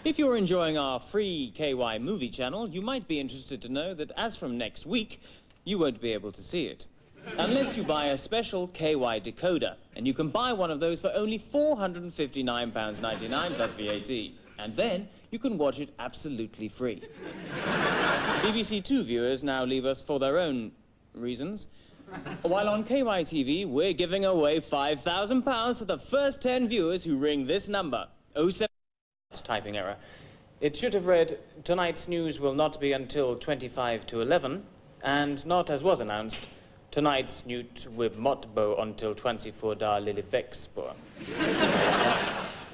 If you're enjoying our free KY movie channel, you might be interested to know that as from next week, you won't be able to see it. Unless you buy a special KY decoder, and you can buy one of those for only £459.99 plus VAT. And then you can watch it absolutely free. BBC Two viewers now leave us for their own reasons. While on KYTV, we're giving away £5,000 to the first 10 viewers who ring this number. 07... Typing error. It should have read, tonight's news will not be until 25 to 11, and not as was announced, tonight's news will not be until 24 lily vexpor.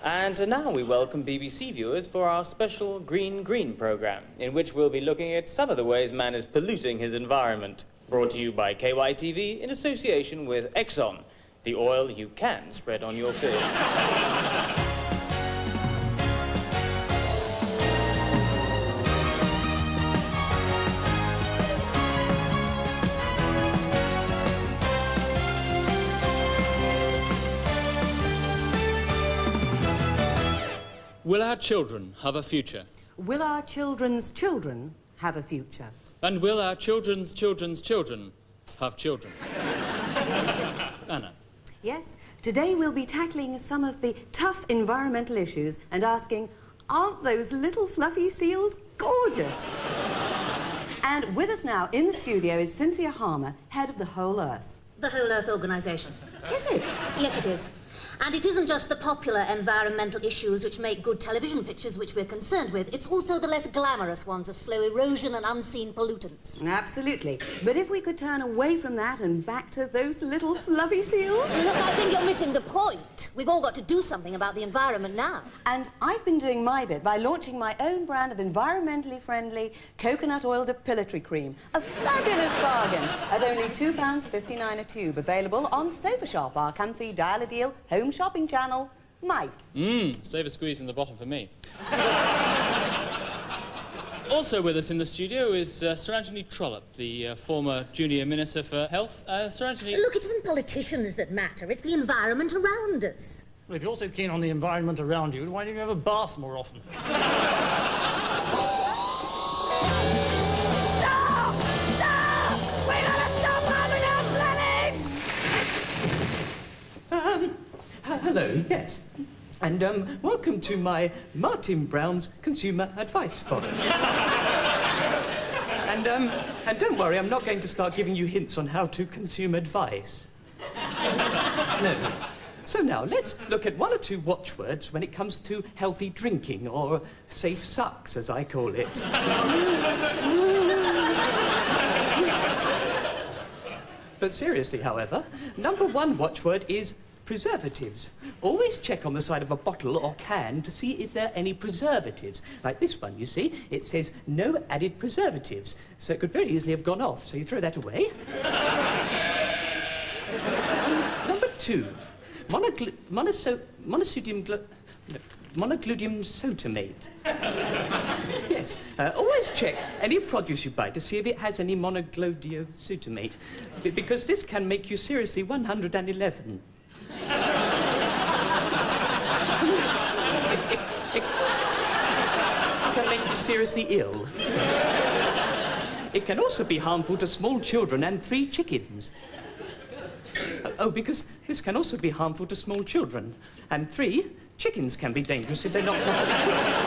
And now we welcome BBC viewers for our special Green Green programme, in which we'll be looking at some of the ways man is polluting his environment. Brought to you by KYTV in association with Exxon, the oil you can spread on your fish. Will our children have a future? Will our children's children have a future? And will our children's children's children have children? Anna. Yes, today we'll be tackling some of the tough environmental issues and asking, aren't those little fluffy seals gorgeous? And with us now in the studio is Cynthia Harmer, head of the Whole Earth. The Whole Earth Organisation. Is it? Yes, it is. And it isn't just the popular environmental issues which make good television pictures which we're concerned with. It's also the less glamorous ones of slow erosion and unseen pollutants. Absolutely. But if we could turn away from that and back to those little fluffy seals... Look, I think you're missing the point. We've all got to do something about the environment now. And I've been doing my bit by launching my own brand of environmentally friendly coconut oil depilatory cream. A fabulous bargain at only £2.59 a tube. Available on Sofa Shop, our comfy dial-a-deal home shopping channel. Mike. Save a squeeze in the bottom for me. Also with us in the studio is Sir Anthony Trollope, the former Junior Minister for Health. Sir Anthony... Look, it isn't politicians that matter, it's the environment around us. Well, if you're so keen on the environment around you, why don't you have a bath more often? Stop! Stop! We're gonna stop harming our planet! Hello, yes. And, welcome to my Martin Brown's Consumer Advice box. And don't worry, I'm not going to start giving you hints on how to consume advice. No. So now, let's look at one or two watchwords when it comes to healthy drinking, or safe sucks, as I call it. But seriously, however, number one watchword is preservatives. Always check on the side of a bottle or can to see if there are any preservatives. Like this one, you see, it says no added preservatives. So it could very easily have gone off, so you throw that away. Number two, monogludium sotomate. Yes, always check any produce you buy to see if it has any monogludium because this can make you seriously 111. It can make you seriously ill. It can also be harmful to small children and 3 chickens. Oh, because this can also be harmful to small children. And 3, chickens can be dangerous if they're not properly cooked.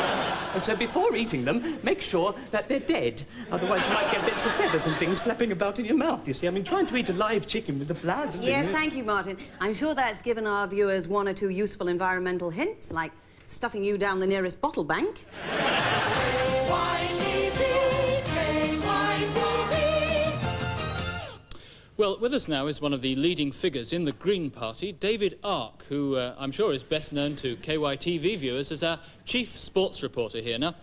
And so before eating them, make sure that they're dead. Otherwise you might get bits of feathers and things flapping about in your mouth, you see. I mean, trying to eat a live chicken with the blood... Yes, thank you, Martin. I'm sure that's given our viewers 1 or 2 useful environmental hints, like stuffing you down the nearest bottle bank. Well, with us now is one of the leading figures in the Green Party, David Ark, who I'm sure is best known to KYTV viewers as our chief sports reporter here now.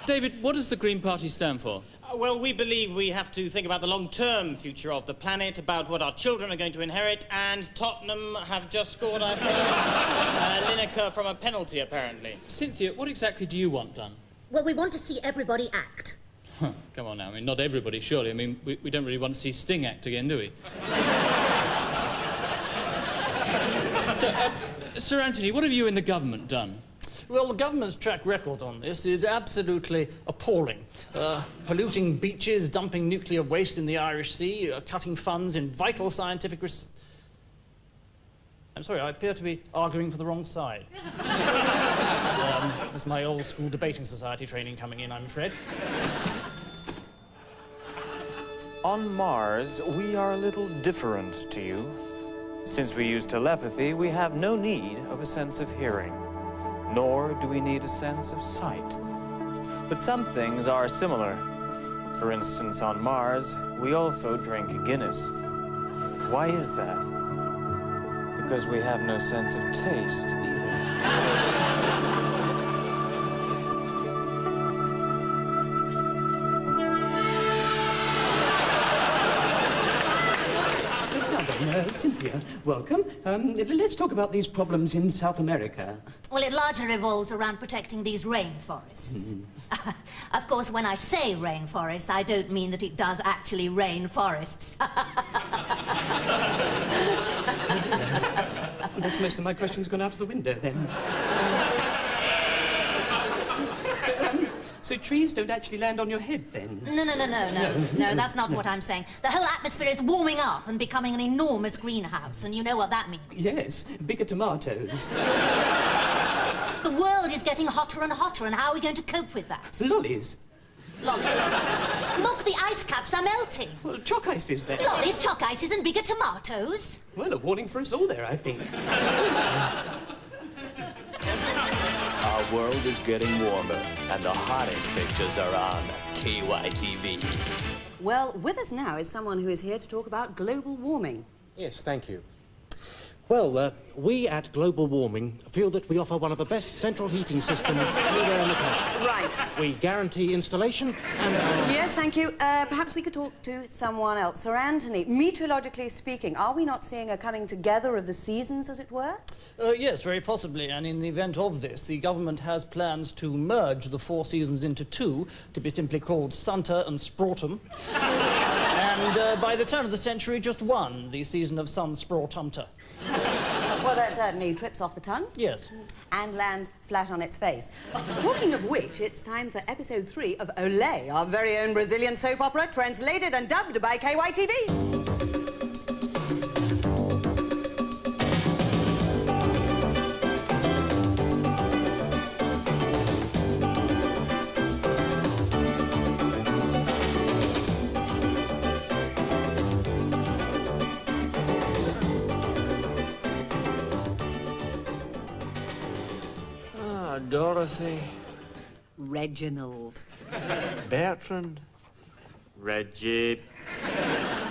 David, what does the Green Party stand for? Well, we believe we have to think about the long-term future of the planet, about what our children are going to inherit, and Tottenham have just scored, I've heard, Lineker from a penalty, apparently. Cynthia, what exactly do you want done? Well, we want to see everybody act. Come on now, I mean, not everybody, surely. I mean, we don't really want to see Sting act again, do we? So, Sir Anthony, what have you in the government done? Well, the government's track record on this is absolutely appalling. Polluting beaches, dumping nuclear waste in the Irish Sea, cutting funds in vital scientific research. I'm sorry, I appear to be arguing for the wrong side. That's my old school debating society training coming in, I'm afraid. On Mars, we are a little different to you. Since we use telepathy, we have no need of a sense of hearing, nor do we need a sense of sight. But some things are similar. For instance, on Mars, we also drink Guinness. Why is that? Because we have no sense of taste, either. Cynthia, welcome. Let's talk about these problems in South America. Well, it largely revolves around protecting these rainforests. Of course, when I say rainforests, I don't mean that it does actually rain forests. I guess most of my questions gone out of the window, then. So trees don't actually land on your head, then? No, that's not what I'm saying. The whole atmosphere is warming up and becoming an enormous greenhouse, and you know what that means. Yes, bigger tomatoes. The world is getting hotter and hotter, and how are we going to cope with that? Lollies. Lollies. Look, the ice caps are melting. Well, chalk ice is there. Lollies, chalk ices, and bigger tomatoes. Well, a warning for us all there, I think. Our world is getting warmer, and the hottest pictures are on KYTV. Well, with us now is someone who is here to talk about global warming. Yes, thank you. Well, we at Global Warming feel that we offer one of the best central heating systems anywhere in the country. Right. We guarantee installation and... Yes, thank you. Perhaps we could talk to someone else. Sir Anthony, meteorologically speaking, are we not seeing a coming together of the seasons, as it were? Yes, very possibly, and in the event of this, the government has plans to merge the 4 seasons into 2, to be simply called Santa and Sprautum. And by the turn of the century, just 1, the season of Sun Sprautumter. Well, that certainly trips off the tongue. Yes. And lands flat on its face. Talking of which, it's time for episode 3 of Olé, our very own Brazilian soap opera, translated and dubbed by KYTV. Dorothy. Reginald. Bertrand. Reggie.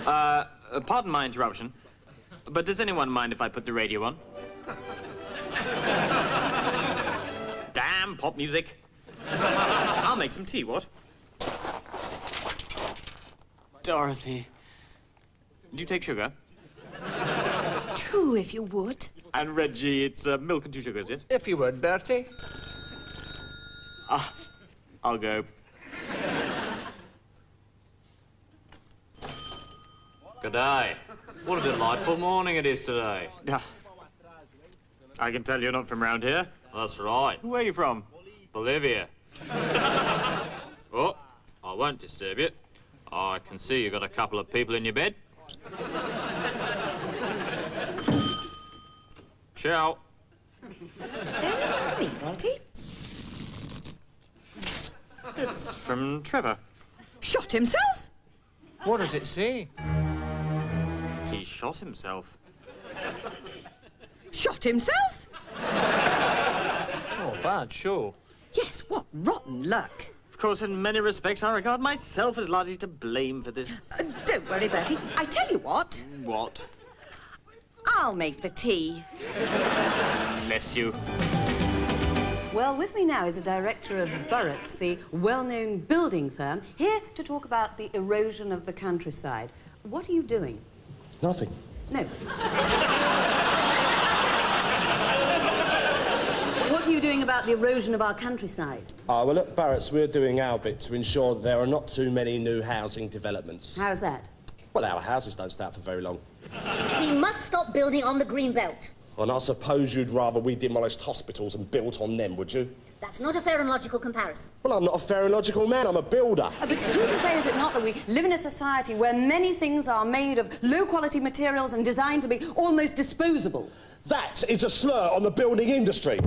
Pardon my interruption, but does anyone mind if I put the radio on? Damn pop music. I'll make some tea, what? Dorothy. Do you take sugar? 2, if you would. And Reggie, it's milk and 2 sugars, yes? If you would, Bertie. I'll go. Good day. What a delightful morning it is today. I can tell you're not from round here. That's right. Where are you from? Bolivia. Oh, I won't disturb you. I can see you've got a couple of people in your bed. Ciao. Anything for me, Bertie? It's from Trevor. Shot himself? What does it say? He shot himself. Shot himself? Oh, bad show. Yes, what rotten luck. Of course, in many respects, I regard myself as largely to blame for this. Don't worry, Bertie. I tell you what. What? I'll make the tea. Bless you. Well, with me now is a director of Burrocks, the well-known building firm, here to talk about the erosion of the countryside. What are you doing? Nothing. No. What are you doing about the erosion of our countryside? Well, at Barrett's, we're doing our bit to ensure that there are not too many new housing developments. How's that? Well, our houses don't start for very long. We must stop building on the green belt. And I suppose you'd rather we demolished hospitals and built on them, would you? That's not a fair and logical comparison. Well, I'm not a fair and logical man, I'm a builder. But it's true to say, is it not, that we live in a society where many things are made of low-quality materials and designed to be almost disposable? That is a slur on the building industry.